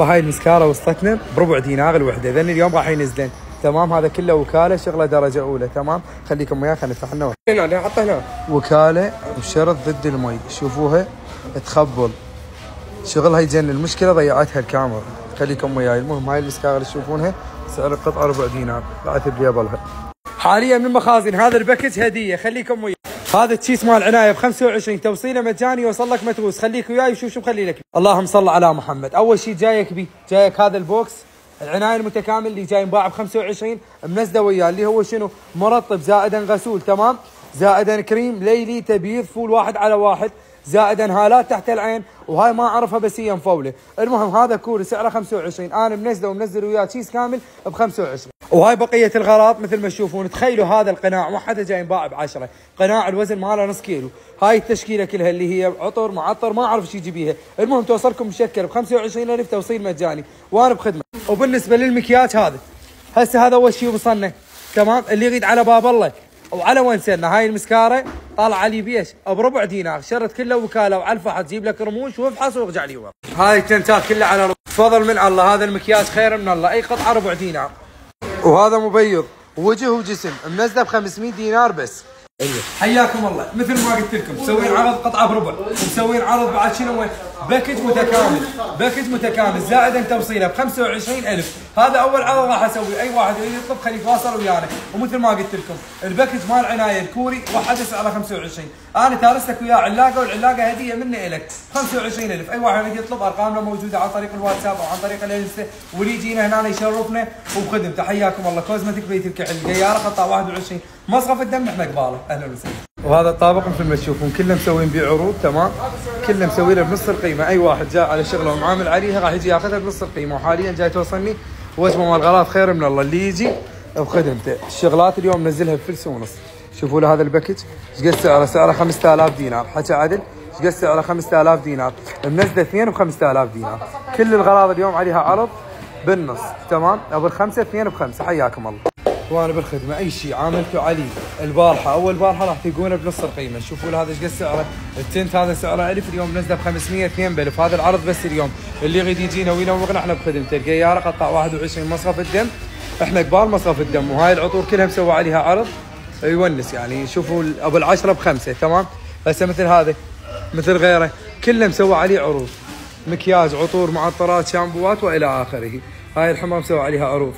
هاي المسكاره وصلتنا بربع دينار الوحده، ذن اليوم راح ينزلن. تمام، هذا كله وكاله شغله درجه اولى. تمام، خليكم وياه، خلينا نفتح لنا هنا. حطها هنا وكاله وشرط ضد المي، شوفوها تخبل، شغلها يجنن. المشكله ضيعتها الكاميرا، خليكم وياي. المهم هاي المسكاره اللي تشوفونها سعر القطعه ربع دينار، بعت بليبلها حاليا من المخازن. هذا الباكج هديه، خليكم وياي. هذا التشيس مال عنايه ب 25، توصيله مجاني، يوصل لك متروس. خليك وياي وشوف شو مخلي لك. اللهم صل على محمد. اول شيء جايك هذا البوكس العنايه المتكامل اللي جاي مباع ب 25، منزله وياه اللي هو شنو؟ مرطب زائدا غسول، تمام، زائدا كريم ليلي تبييض فول 1 على 1، زائدا هالات تحت العين، وهاي ما اعرفها بس هي مفوله. المهم هذا كوري سعره 25، انا منزله ومنزل وياه تشيس كامل ب 25. وهاي بقيه الغراض مثل ما تشوفون. تخيلوا هذا القناع وحده جاي مباع ب 10، قناع الوزن ماله نص كيلو. هاي التشكيله كلها اللي هي عطر معطر ما اعرف شو يجيبيها. المهم توصلكم مشكل ب 25,000، توصيل مجاني وانا بخدمه. وبالنسبه للمكياج هسه هذا اول شيء وصلنا. تمام، اللي يريد على باب الله وعلى وين سيرنا. هاي المسكاره طالع علي بيش بربع دينار، شرط كله وكاله وعلى الفحص، تجيب لك رموش وافحص وارجع لي ورا. هاي التنتات كلها على فضل من الله. هذا المكياج خير من الله، اي قطعه ربع دينار. وهذا مبيض وجه وجسم، منزله ب 500 دينار بس. حياكم الله. مثل ما قلت لكم مسوين عرض قطعه بربع، ومسوين عرض بعد شنو باكج متكامل زائدا توصيله ب 25,000. هذا اول عرض راح اسويه، اي واحد يريد يطلب خليه يتواصل ويانا. ومثل ما قلت لكم الباكج مال عنايه الكوري وحده سعره 25، انا تارس لك وياه علاقه، والعلاقه هديه مني الك 25,000. اي واحد يريد يطلب ارقامنا موجوده عن طريق الواتساب او عن طريق الانستا، واللي يجينا هنا يشرفنا وبخدمته. حياكم الله. كوزمتك بيت الكحل، قياره قطع 21، مصرف الدم احنا قباله. اهلا وسهلا. وهذا الطابق مثل ما تشوفون كله مسوين بيه عروض، تمام، كله مسوينه بنص القيمه. اي واحد جاء على شغله ومعامل عليها راح يجي ياخذها بنص القيمه. وحاليا جاي توصلني وجبه مال غراض خير من الله، اللي يجي بخدمته. الشغلات اليوم منزلها بفلس ونص. شوفوا له هذا الباكج ايش قد سعره؟ سعره 5000 دينار. حكى عدل ايش قد سعره؟ 5000 دينار، منزله 2 ب 5000 دينار. كل الغراض اليوم عليها عرض بالنص، تمام، ابو الخمسه 2 ب5. حياكم الله وانا بالخدمه. اي شيء عاملته عليه البارحه، اول بارحه راح تلقونه بنص القيمه. شوفوا له هذا ايش قد سعره؟ التنت هذا سعره 1000، اليوم نزله ب 500، 2 ب1000. هذا العرض بس اليوم، اللي يريد يجينا وينوغنا احنا بخدمته. القياره قطع 21، مصرف الدم احنا قبال مصرف الدم. وهاي العطور كلها مسوى عليها عرض يونس يعني. شوفوا ابو ال10 ب5، تمام. هسه مثل هذا مثل غيره كله مسوى عليه عروض، مكياج، عطور، معطرات، شامبوات والى اخره. هاي الحمام مسوى عليها عروض.